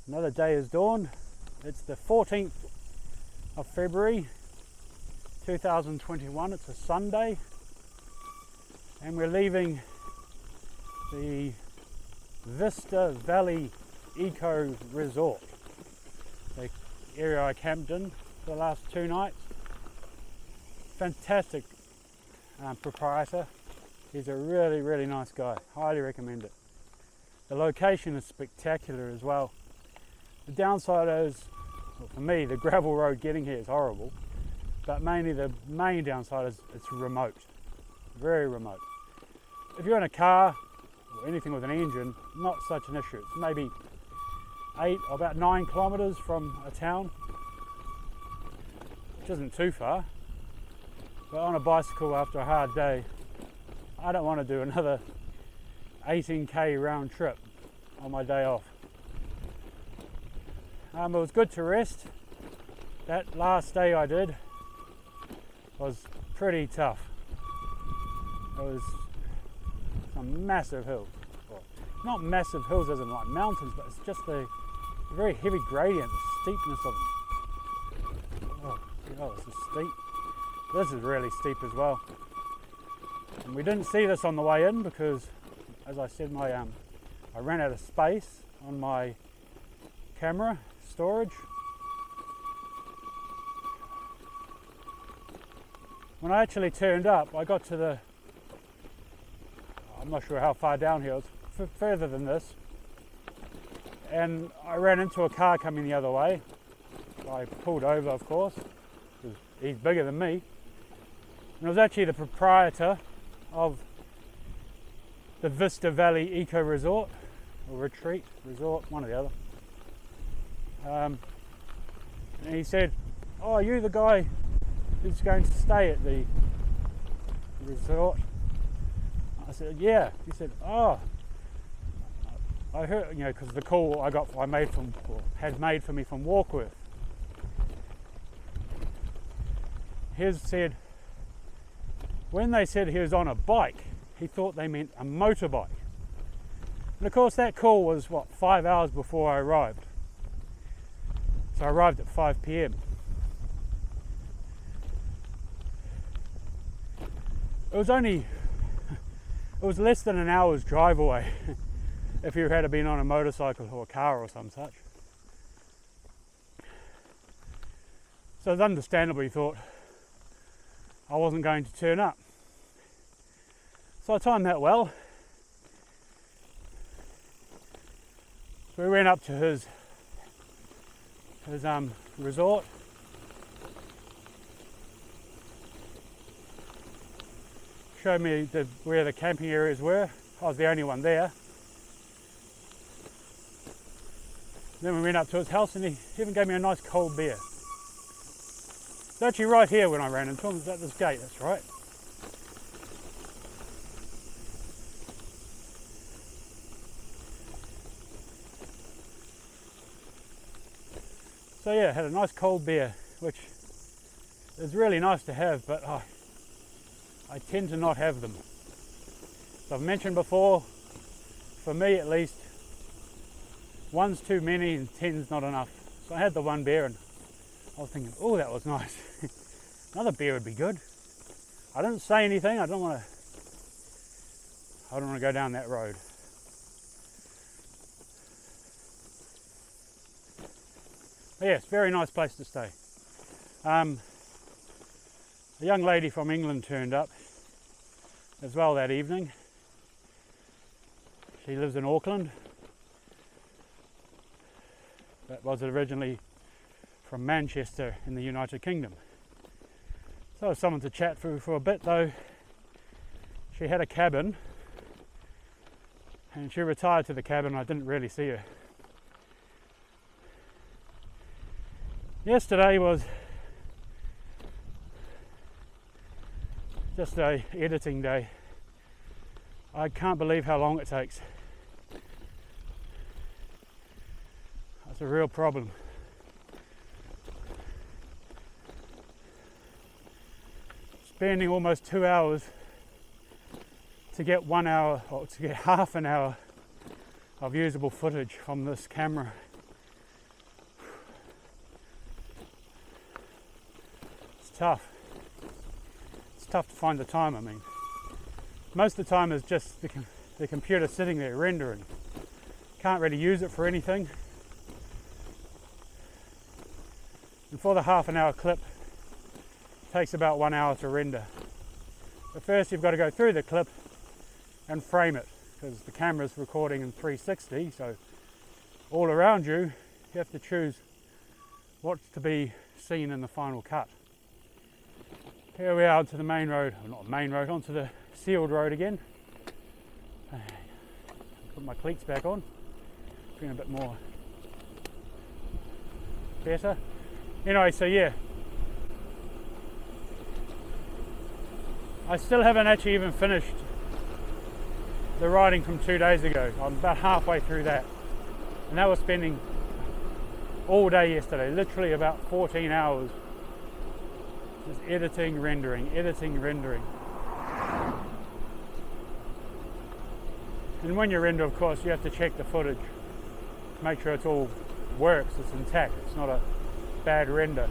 Another day has dawned. It's the 14th of February 2021. It's a Sunday, and we're leaving the Vista Valley Eco Resort, the area I camped in for the last 2 nights. Fantastic proprietor. He's a really nice guy. Highly recommend it. The location is spectacular as well. The downside is, well, for me, the gravel road getting here is horrible, but mainly the main downside is it's remote, very remote. If you're in a car or anything with an engine, not such an issue. It's maybe 8 or about 9 kilometers from a town, which isn't too far. But on a bicycle after a hard day, I don't want to do another 18k round trip on my day off. It was good to rest. That last day I did was pretty tough. It was some massive hills. Well, not massive hills as in like mountains, but it's just the very heavy gradient, the steepness of them. Oh, this is steep. This is really steep as well. And we didn't see this on the way in because, as I said, I ran out of space on my camera storage. When I actually turned up, I got to I'm not sure how far down here, it was further than this, and I ran into a car coming the other way. I pulled over, of course, because he's bigger than me, and it was actually the proprietor of the Vista Valley Eco Resort, or Retreat Resort, one or the other. And he said, "Oh, are you the guy who's going to stay at the resort?" I said, "Yeah." He said, "Oh, I heard, because the call I had made for me from Warkworth. He said, when they said he was on a bike, he thought they meant a motorbike. And of course that call was, 5 hours before I arrived. So I arrived at 5 p.m. It was less than an hour's drive away if you had been on a motorcycle or a car or some such. So it's understandable he thought I wasn't going to turn up. So I timed that well. So we went up to his resort. Showed me where the camping areas were. I was the only one there. Then we went up to his house and he even gave me a nice cold beer. It's actually right here when I ran into him. It's at this gate, that's right. So yeah, had a nice cold beer, which is really nice to have, but I tend to not have them. So I've mentioned before, for me at least, 1's too many and 10's not enough. So I had the one beer and I was thinking, oh, that was nice. Another beer would be good. I didn't say anything. I don't want to go down that road. But yes, very nice place to stay. A young lady from England turned up as well that evening. She lives in Auckland, but was originally from Manchester in the United Kingdom. So I was someone to chat through for a bit, though. She had a cabin and she retired to the cabin. I didn't really see her. Yesterday was just a editing day. I can't believe how long it takes. That's a real problem. Spending almost 2 hours to get 1 hour, or to get half an hour of usable footage from this camera tough. It's tough to find the time. I mean, most of the time is just the computer sitting there rendering. Can't really use it for anything. And for the half an hour clip, it takes about 1 hour to render. But first you've got to go through the clip and frame it, because the camera's recording in 360, so all around you have to choose what's to be seen in the final cut. Here we are onto the main road, well, not main road, onto the sealed road again. Put my cleats back on, feeling a bit more better. Anyway, so yeah, I still haven't actually even finished the riding from 2 days ago. I'm about halfway through that, and that was spending all day yesterday, literally about 14 hours just editing, rendering. And when you render, of course, you have to check the footage to make sure it's all works, it's intact, it's not a bad render.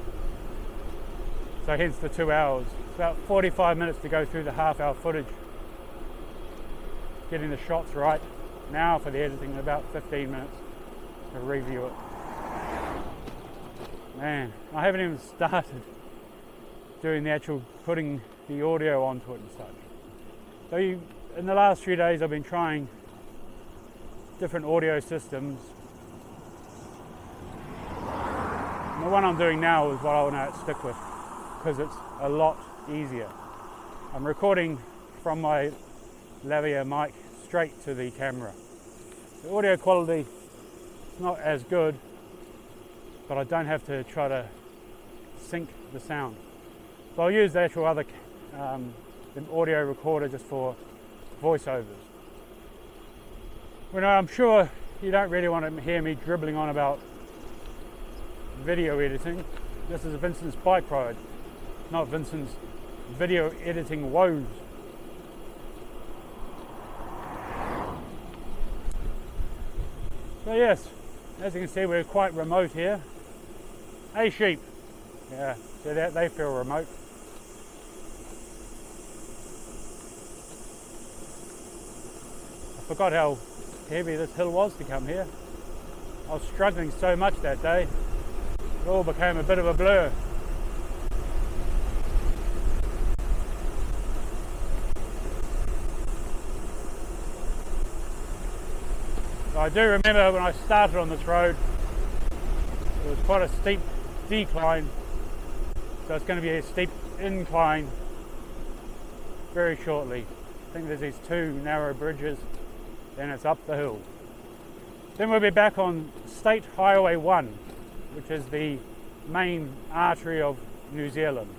So hence the 2 hours. It's about 45 minutes to go through the half-hour footage, getting the shots right. Now for the editing, about 15 minutes to review it. Man, I haven't even started doing the actual putting the audio onto it and such. So in the last few days I've been trying different audio systems. And the one I'm doing now is what I want to stick with, because it's a lot easier. I'm recording from my lavalier mic straight to the camera. The audio quality is not as good, but I don't have to try to sync the sound. So I'll use the actual other the audio recorder just for voiceovers. Well, I'm sure you don't really want to hear me dribbling on about video editing. This is Vincent's bike ride, not Vincent's video editing woes. So yes, as you can see, we're quite remote here. Hey sheep, yeah, see that, they feel remote. I forgot how heavy this hill was to come here. I was struggling so much that day, it all became a bit of a blur. So I do remember when I started on this road, it was quite a steep decline, so it's going to be a steep incline very shortly. I think there's these two narrow bridges, then it's up the hill. Then we'll be back on State Highway 1, which is the main artery of New Zealand.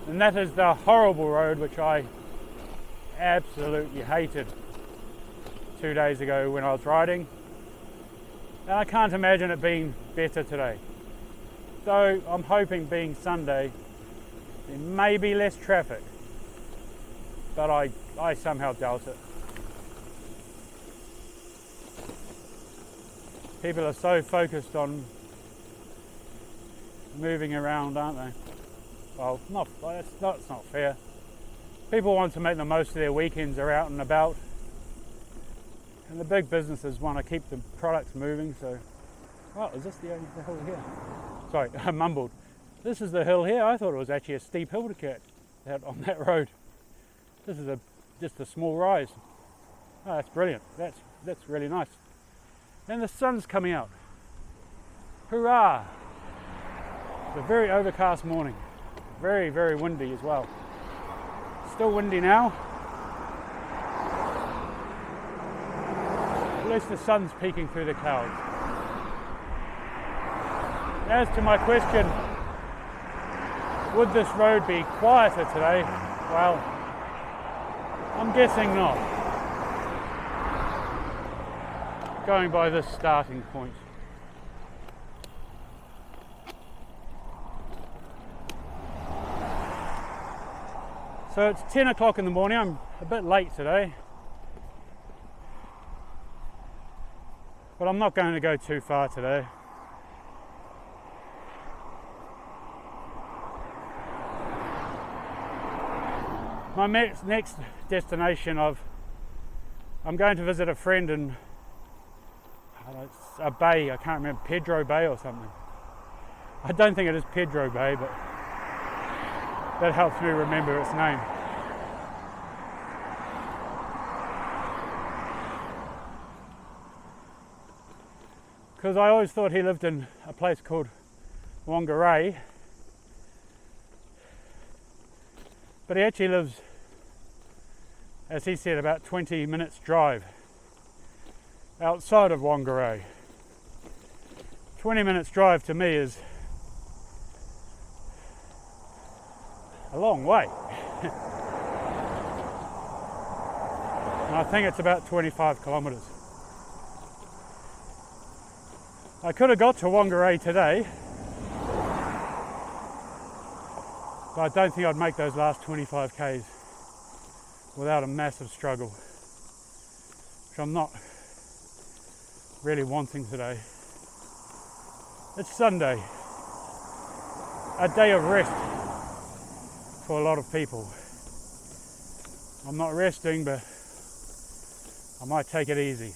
And that is the horrible road which I absolutely hated 2 days ago when I was riding. And I can't imagine it being better today. So I'm hoping, being Sunday, there may be less traffic, but I somehow doubt it. People are so focused on moving around, aren't they? Well, that's not fair. People want to make the most of their weekends, are out and about, and the big businesses want to keep the products moving. So, oh, is this the hill here? Sorry, I mumbled. This is the hill here. I thought it was actually a steep hill to get out on that road. This is just a small rise. Oh, that's brilliant. That's really nice. And the sun's coming out. Hurrah! It's a very overcast morning. Very, very windy as well. Still windy now. At least the sun's peeking through the clouds. As to my question, would this road be quieter today? Well, I'm guessing not, going by this starting point. So it's 10 o'clock in the morning. I'm a bit late today. But I'm not going to go too far today. My next destination, I'm going to visit a friend in a bay. I can't remember, Pedro Bay or something. I don't think it is Pedro Bay, but that helps me remember its name. Because I always thought he lived in a place called Whangarei, but he actually lives, as he said, about 20 minutes drive outside of Whangarei. 20 minutes drive to me is a long way. And I think it's about 25 kilometres. I could have got to Whangarei today, but I don't think I'd make those last 25 k's without a massive struggle, which I'm not really wanting today. It's Sunday, a day of rest for a lot of people. I'm not resting, but I might take it easy.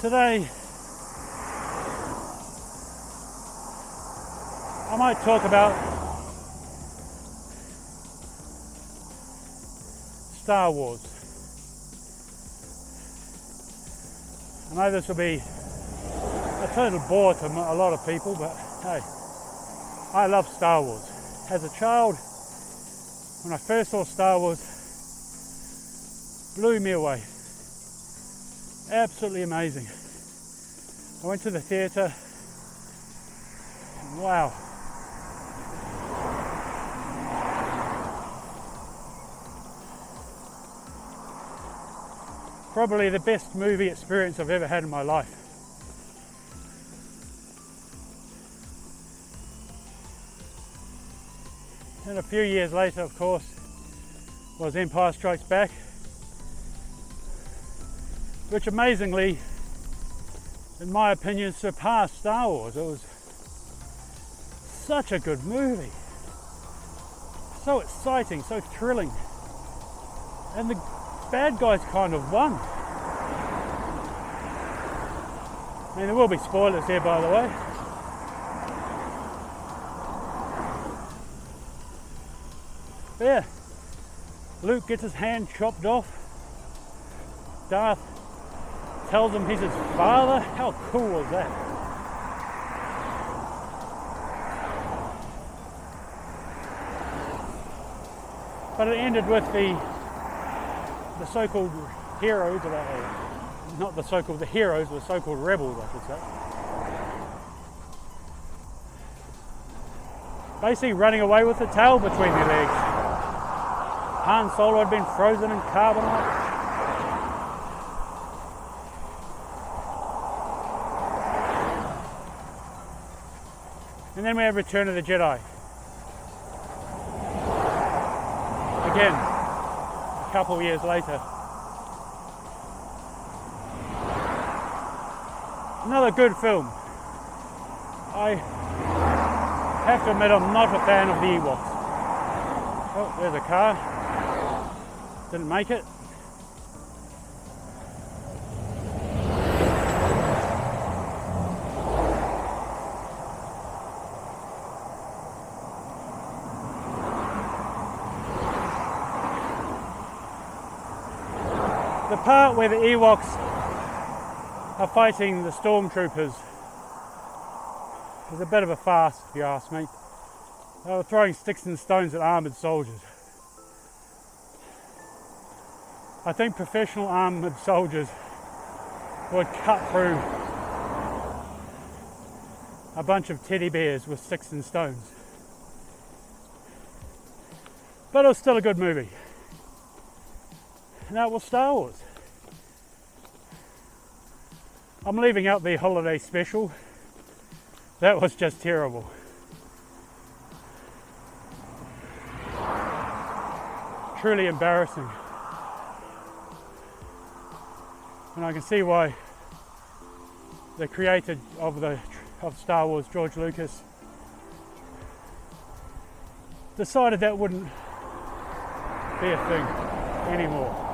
Today, I might talk about Star Wars. I know this will be a total bore to a lot of people, but hey, I love Star Wars. As a child, when I first saw Star Wars, blew me away. Absolutely amazing. I went to the theatre. Wow. Probably the best movie experience I've ever had in my life. And a few years later, of course, was Empire Strikes Back, which amazingly, in my opinion, surpassed Star Wars. It was such a good movie. So exciting, so thrilling. And the bad guys kind of won. I mean, there will be spoilers here, by the way. But yeah, Luke gets his hand chopped off. Darth tells him he's his father. How cool was that? But it ended with the so-called heroes, or not the so-called the heroes, the so-called rebels, I should say. Basically running away with the tail between their legs. Han Solo had been frozen in carbonite. And then we have Return of the Jedi. Again, a couple of years later. Another good film. I have to admit I'm not a fan of the Ewoks. Oh, there's a car. Didn't make it. The part where the Ewoks are fighting the stormtroopers is a bit of a farce, if you ask me. They were throwing sticks and stones at armoured soldiers. I think professional armoured soldiers would cut through a bunch of teddy bears with sticks and stones. But it was still a good movie. And that was Star Wars. I'm leaving out the holiday special. That was just terrible. Truly embarrassing. And I can see why the creator of Star Wars, George Lucas, decided that wouldn't be a thing anymore.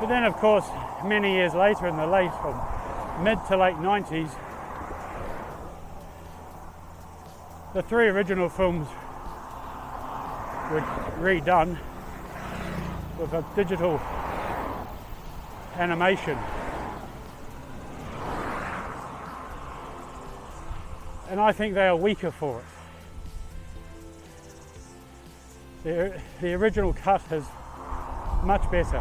But then, of course, many years later, in the mid to late 90s, the 3 original films were redone with a digital animation. And I think they are weaker for it. The original cut is much better.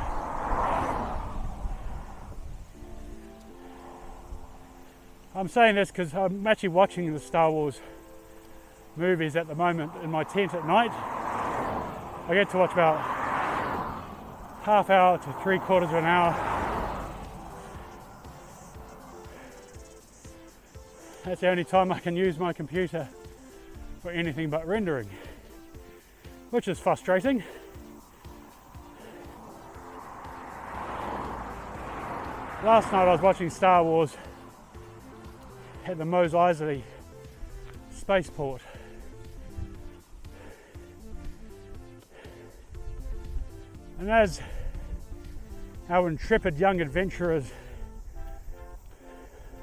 I'm saying this because I'm actually watching the Star Wars movies at the moment in my tent at night. I get to watch about half hour to 3/4 of an hour. That's the only time I can use my computer for anything but rendering, which is frustrating. Last night I was watching Star Wars at the Mos Eisley spaceport. And as our intrepid young adventurers,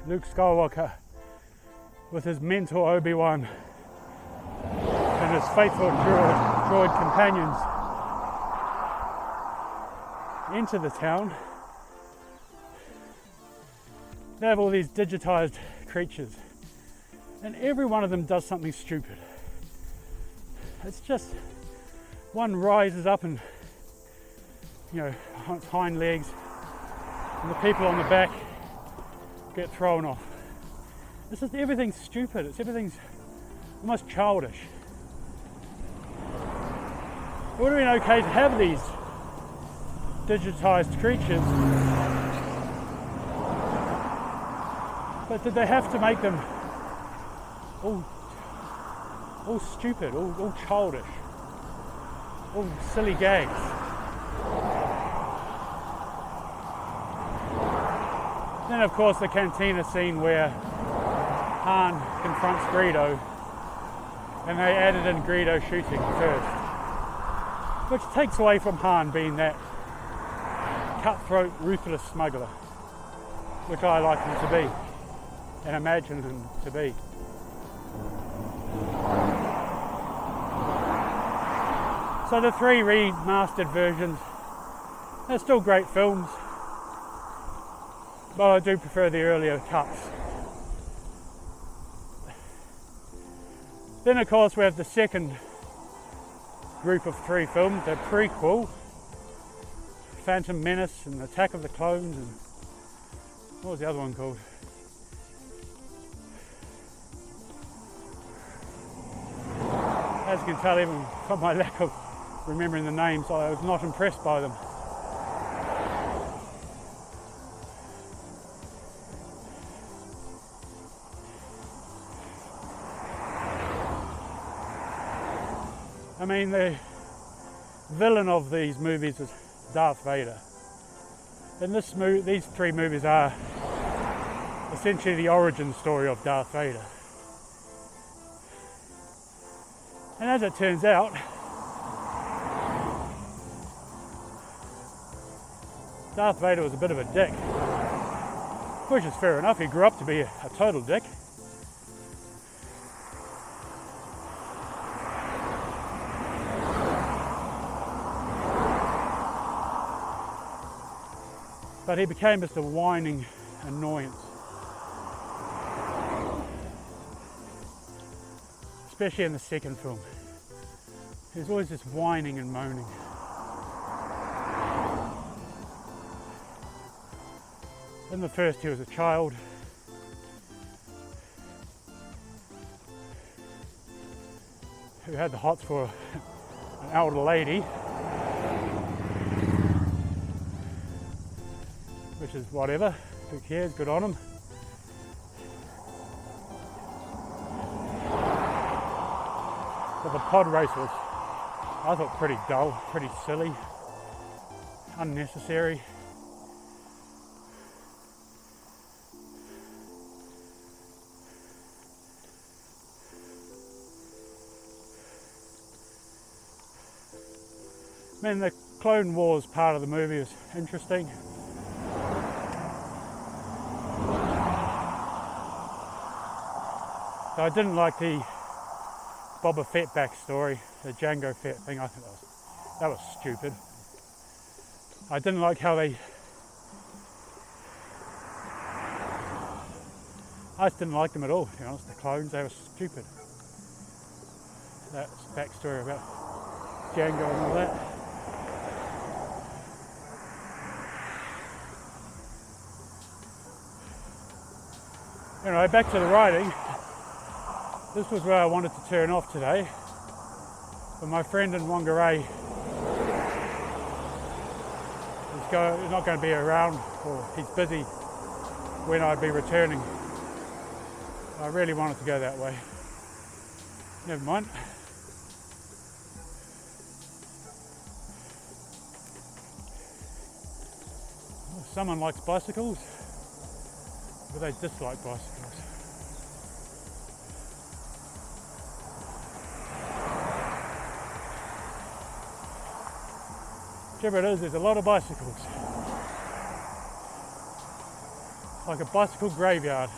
Luke Skywalker with his mentor Obi-Wan and his faithful droid companions enter the town, they have all these digitized creatures, and every one of them does something stupid. It's just one rises up and, on its hind legs, and the people on the back get thrown off. It's just everything's stupid. Everything's almost childish. It would have been okay to have these digitized creatures, but did they have to make them all stupid, all childish, all silly gags? Then of course the cantina scene where Han confronts Greedo, and they added in Greedo shooting first, which takes away from Han being that cutthroat, ruthless smuggler, which I like him to be and imagine him to be. So the 3 remastered versions, they're still great films, but I do prefer the earlier cuts. Then of course we have the second group of 3 films, the prequel, Phantom Menace and Attack of the Clones, and what was the other one called? As you can tell, even from my lack of remembering the names, I was not impressed by them. I mean, the villain of these movies is Darth Vader. And these 3 movies are essentially the origin story of Darth Vader. And as it turns out, Darth Vader was a bit of a dick, which is fair enough. He grew up to be a total dick. But he became just a whining annoyance. Especially in the second film. He was always just whining and moaning. In the first he was a child. Who had the hots for an elder lady. Which is whatever, who cares, good on him. But the pod race was, I thought, pretty dull, pretty silly, unnecessary. I mean, the Clone Wars part of the movie is interesting. So I didn't like the Boba Fett backstory, the Jango Fett thing. I think that was stupid. I didn't like how I just didn't like them at all, to be honest. The clones, they were stupid. That backstory about Jango and all that. Anyway, back to the writing. This was where I wanted to turn off today, but my friend in Whangarei is not going to be around, or he's busy when I'd be returning. I really wanted to go that way. Never mind. Someone likes bicycles, but they dislike bicycles. Whichever it is, there's a lot of bicycles. Like a bicycle graveyard.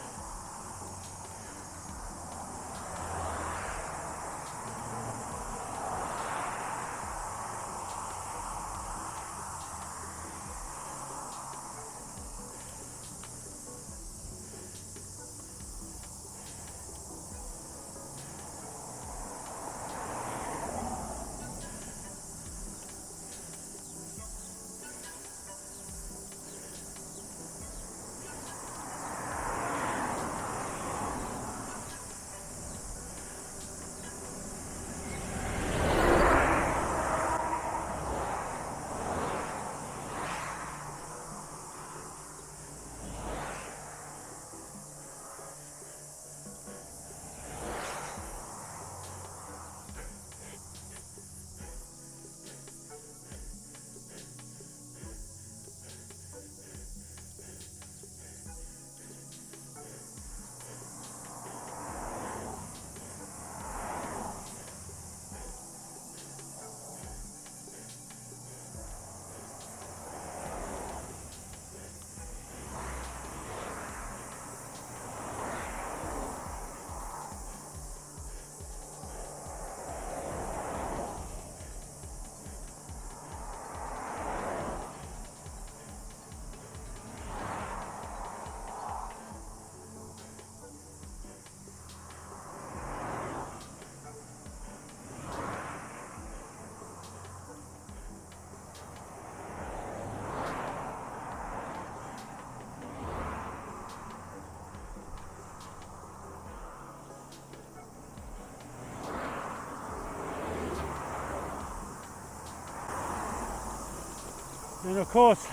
And of course,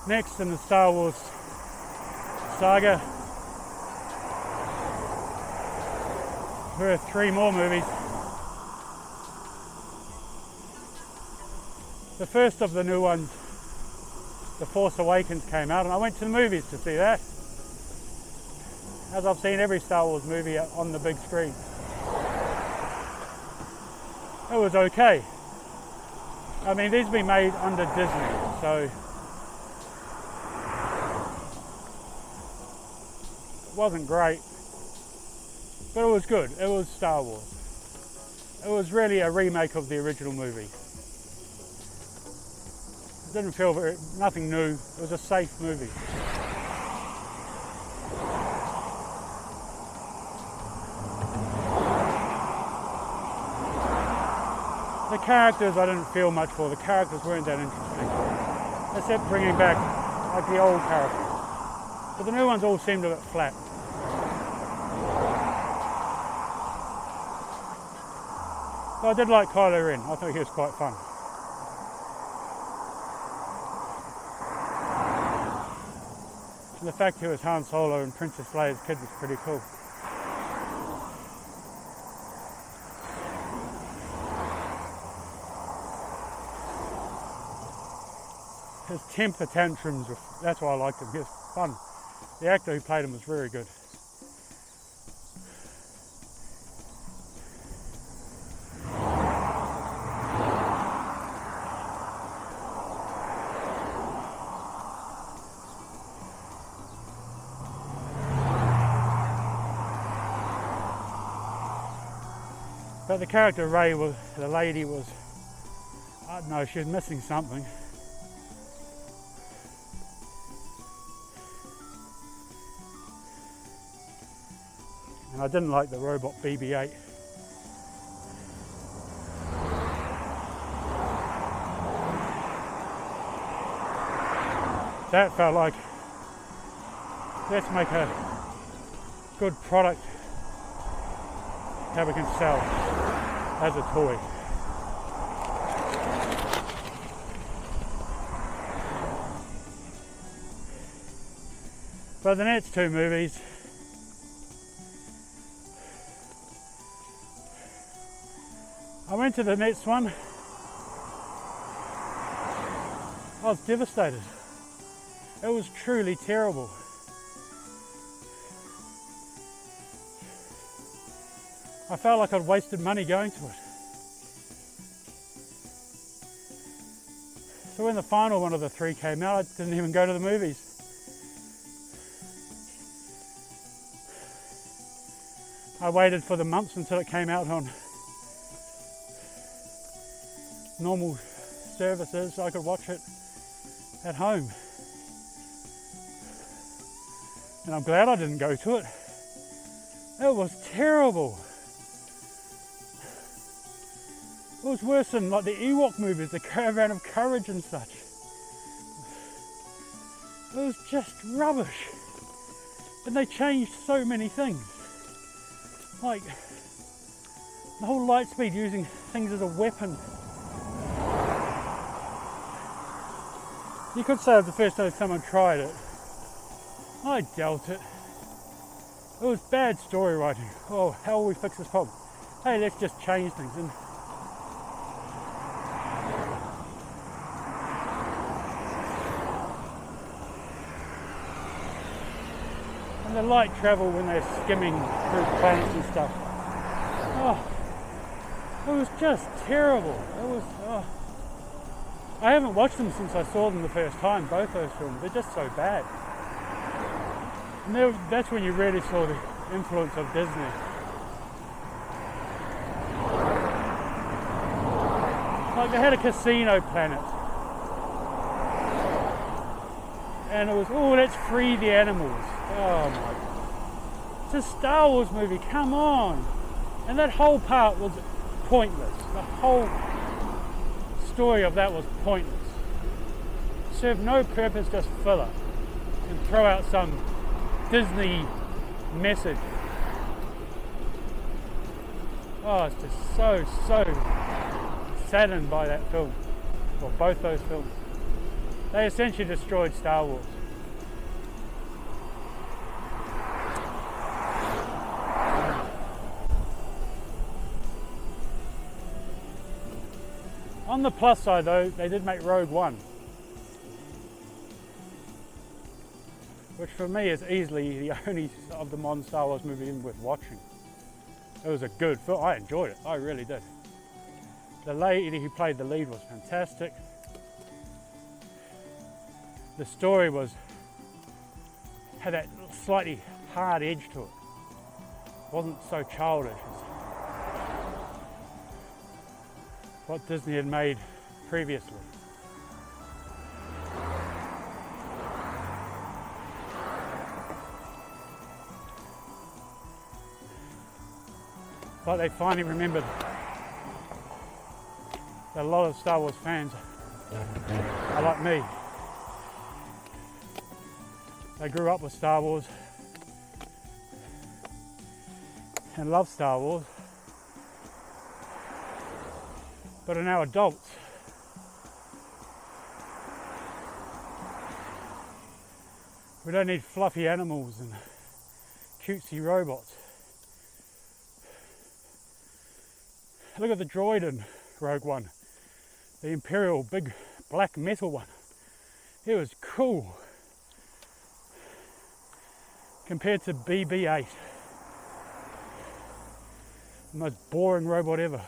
next in the Star Wars saga, there are 3 more movies. The first of the new ones, The Force Awakens, came out, and I went to the movies to see that, as I've seen every Star Wars movie on the big screen. It was okay. I mean, these have been made under Disney, so it wasn't great, but it was good. It was Star Wars. It was really a remake of the original movie. It didn't feel nothing new. It was a safe movie. The characters I didn't feel much for. The characters weren't that interesting, except bringing back like the old characters. But the new ones all seemed a bit flat. But I did like Kylo Ren. I thought he was quite fun. And the fact he was Han Solo and Princess Leia's kid was pretty cool. His temper tantrums, that's why I liked him. He was fun. The actor who played him was very good. But the character Rey, the lady was, I don't know, she was missing something. And I didn't like the robot BB-8. That felt like, let's make a good product that we can sell as a toy. But the next 2 movies, I went to the next one, I was devastated. It was truly terrible. I felt like I'd wasted money going to it. So when the final one of the 3 came out, I didn't even go to the movies. I waited for the months until it came out on normal services so I could watch it at home. And I'm glad I didn't go to it. It was terrible. It was worse than like the Ewok movies, the Caravan of Courage and such. It was just rubbish. And they changed so many things. Like the whole light speed, using things as a weapon. You could say it was the first time someone tried it. I doubt it. It was bad story writing. Oh, how will we fix this problem? Hey, let's just change things. And the light travel when they're skimming through planets and stuff. Oh, it was just terrible. It was. Oh. I haven't watched them since I saw them the first time. Both those films, they're just so bad. And that's when you really saw the influence of Disney. Like they had a casino planet. And it was, oh, let's free the animals. Oh my God. It's a Star Wars movie, come on. And that whole part was pointless. The whole story of that was pointless. Served no purpose, just filler. And throw out some Disney message. Oh, it's just so saddened by that film. Or both those films. They essentially destroyed Star Wars. On the plus side though, they did make Rogue One, which for me is easily the only of the modern Star Wars movie worth watching. It was a good film. I enjoyed it. I really did. The lady who played the lead was fantastic. The story had that slightly hard edge to it. It wasn't so childish as what Disney had made previously. But they finally remembered that a lot of Star Wars fans are like me. They grew up with Star Wars and love Star Wars, but are now adults. We don't need fluffy animals and cutesy robots. Look at the droid in Rogue One, the Imperial big black metal one. It was cool compared to BB-8, the most boring robot ever.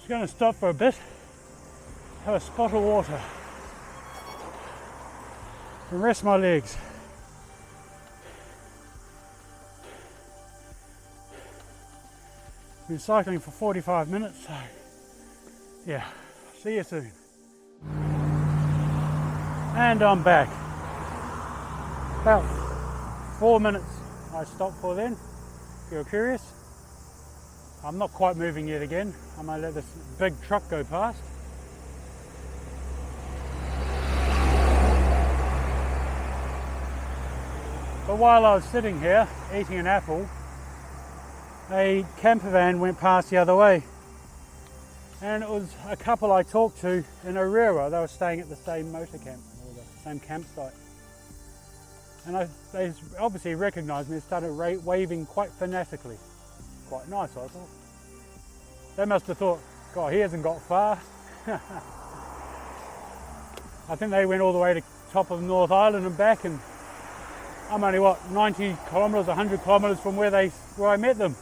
Just going to stop for a bit, have a spot of water, and rest my legs. Been cycling for 45 minutes, so yeah, see you soon. And I'm back. About 4 minutes I stopped for then, if you're curious. I'm not quite moving yet again. I'm going to let this big truck go past. But while I was sitting here eating an apple, a camper van went past the other way. And it was a couple I talked to in Aurora. They were staying at the same motor camp, or the same campsite. And they obviously recognised me and started waving quite fanatically. Quite nice, I thought. They must have thought, God, he hasn't got far. I think they went all the way to top of North Island and back, and I'm only, 90 kilometres, 100 kilometres from where I met them.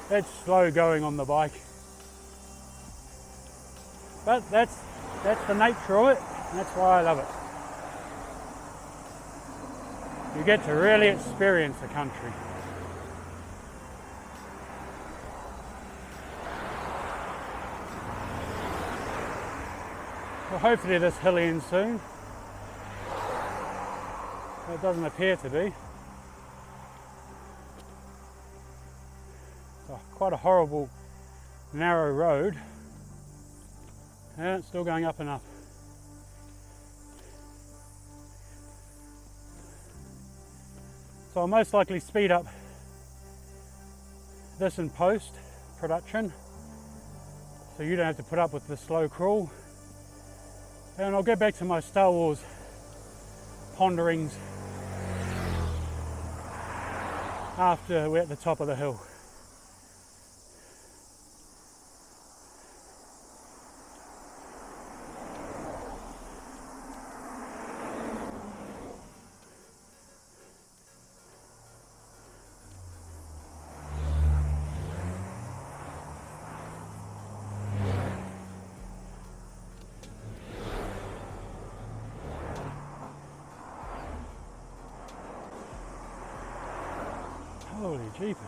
It's slow going on the bike. But that's the nature of it, and that's why I love it. You get to really experience the country. Well, hopefully this hill ends soon. It doesn't appear to be. Oh, quite a horrible narrow road, and it's still going up and up. So I'll most likely speed up this in post production, so you don't have to put up with the slow crawl. And I'll get back to my Star Wars ponderings after we're at the top of the hill. Holy jeepers.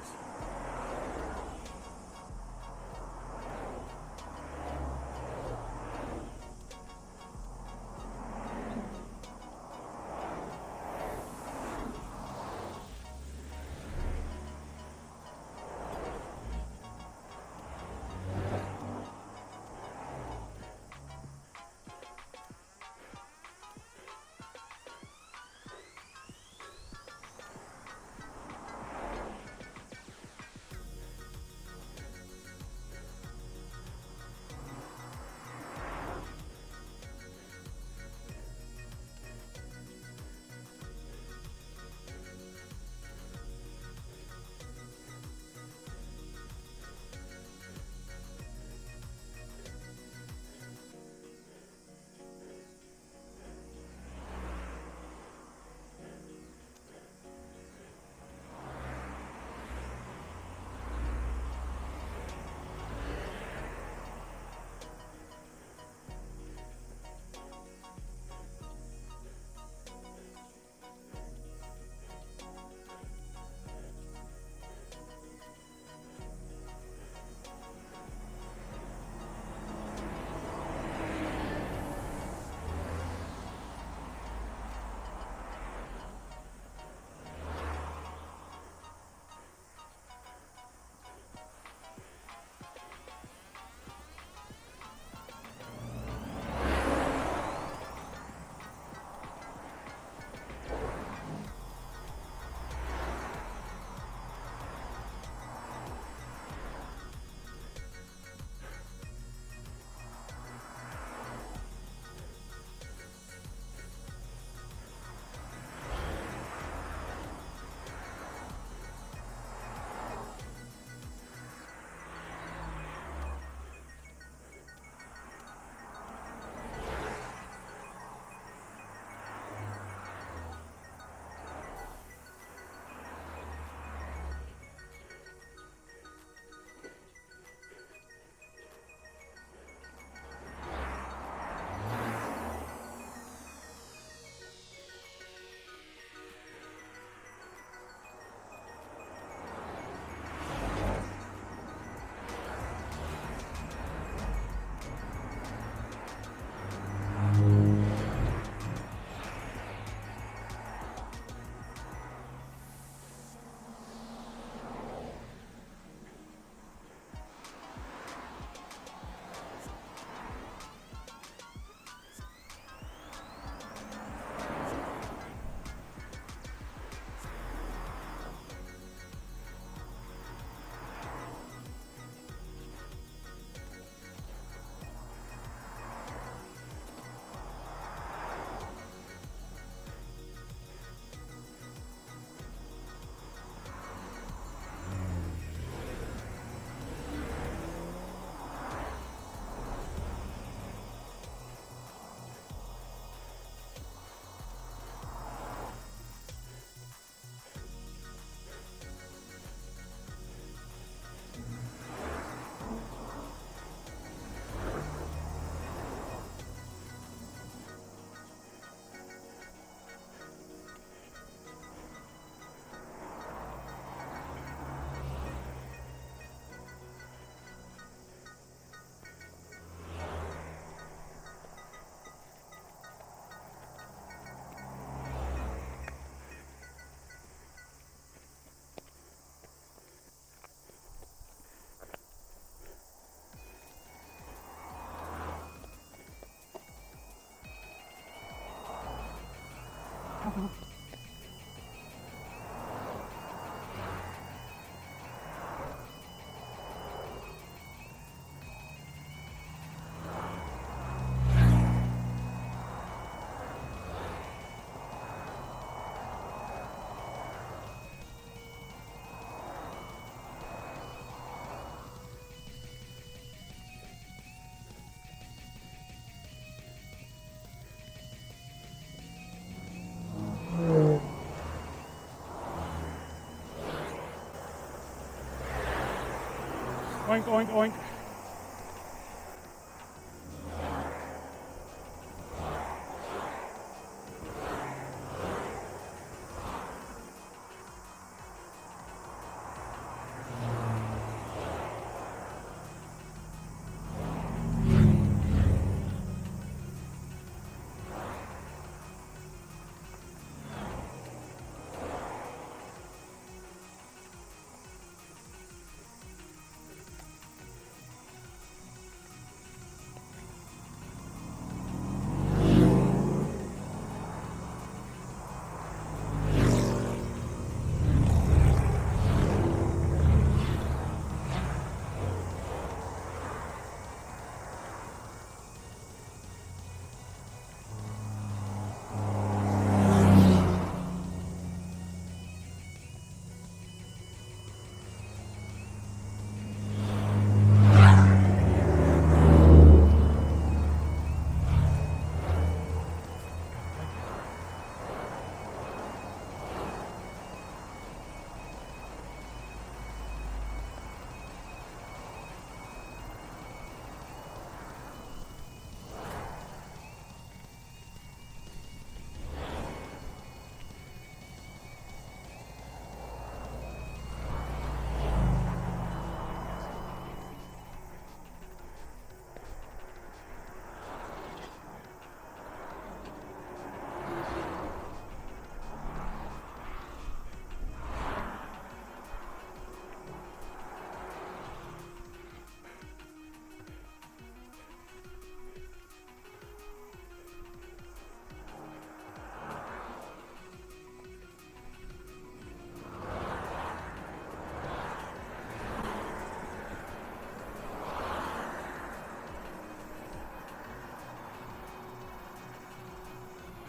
Oink, oink, oink.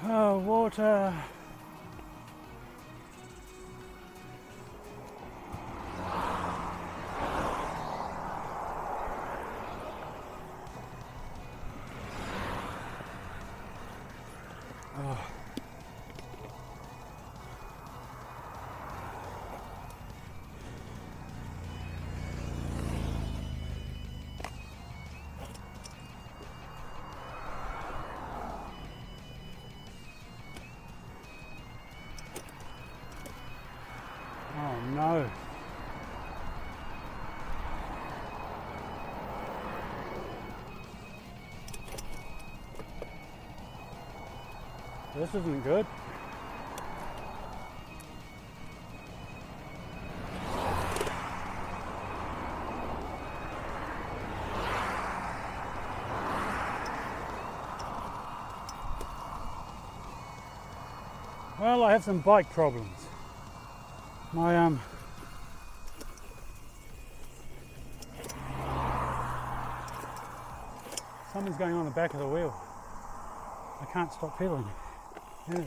Oh, water. Oh. Oh no. This isn't good. Well, I have some bike problems. My something's going on the back of the wheel. I can't stop pedaling. Yeah.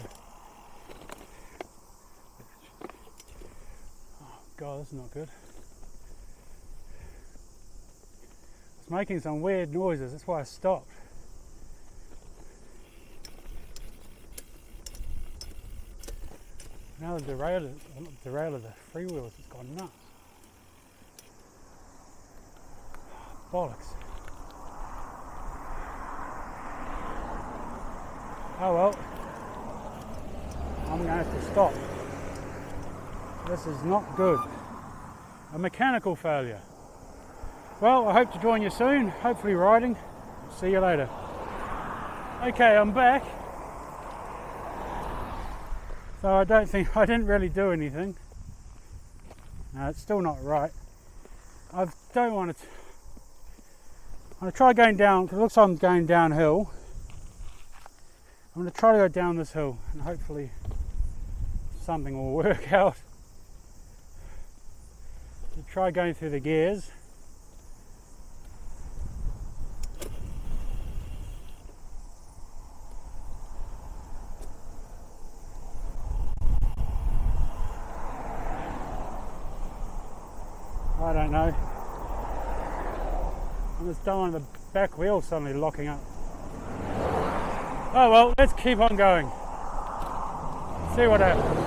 Oh God, this is not good. It's making some weird noises, that's why I stopped. Now the derailleur, the freewheelers, it's gone nuts. Bollocks. Oh well, I'm going to have to stop. This is not good. A mechanical failure. Well, I hope to join you soon, hopefully riding. See you later. Okay, I'm back. So I didn't really do anything. No, it's still not right. I don't want to. I'm going to try going down, because it looks like I'm going downhill. I'm going to try to go down this hill and hopefully something will work out. You try going through the gears. I don't know. I just don't want the back wheel suddenly locking up. Oh well, let's keep on going. See what happens.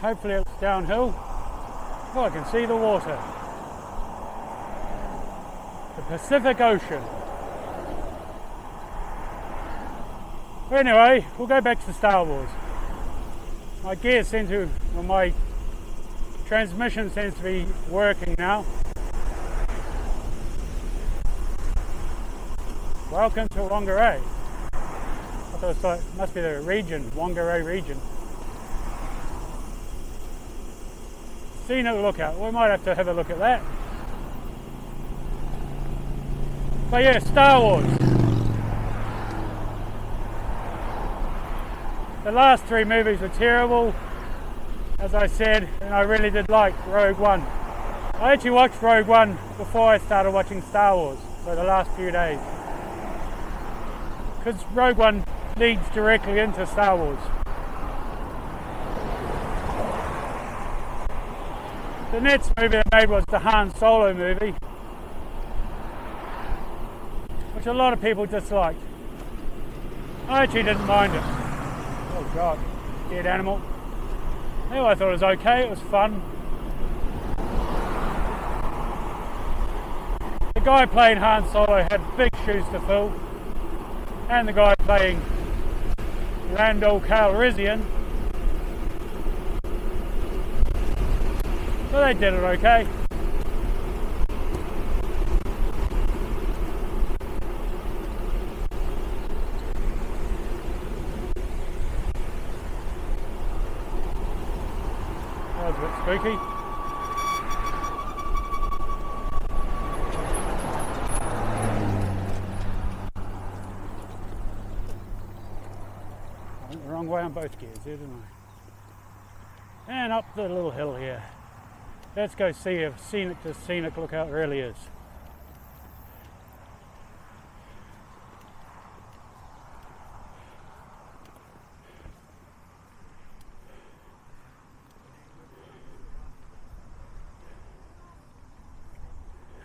Hopefully it's downhill. Oh, I can see the water. The Pacific Ocean. Anyway, we'll go back to Star Wars. My gears seem to, well, my transmission seems to be working now. Welcome to Whangarei. I thought it must be the region, Whangarei region. Scenic lookout, we might have to have a look at that. But yeah, Star Wars. The last three movies were terrible, as I said, and I really did like Rogue One. I actually watched Rogue One before I started watching Star Wars, so the last few days. Because Rogue One leads directly into Star Wars. The next movie they made was the Han Solo movie, which a lot of people disliked. I actually didn't mind it. Oh God, dead animal. Anyway, I thought it was okay, it was fun. The guy playing Han Solo had big shoes to fill, and the guy playing Lando Calrissian. So they did it okay. That was a bit spooky. I went the wrong way on both gears here, didn't I? And up the little hill here. Let's go see if this scenic lookout really is.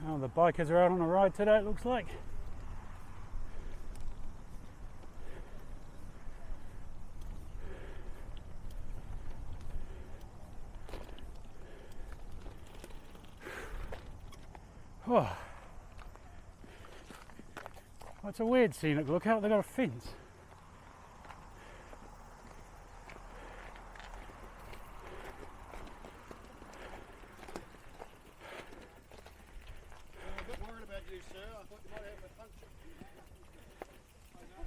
Oh, the bikers are out on a ride today, it looks like. Oh. Well, it's a weird scenic lookout, they've got a fence. I'm a bit worried about you, sir. I thought you might have a puncture. I know,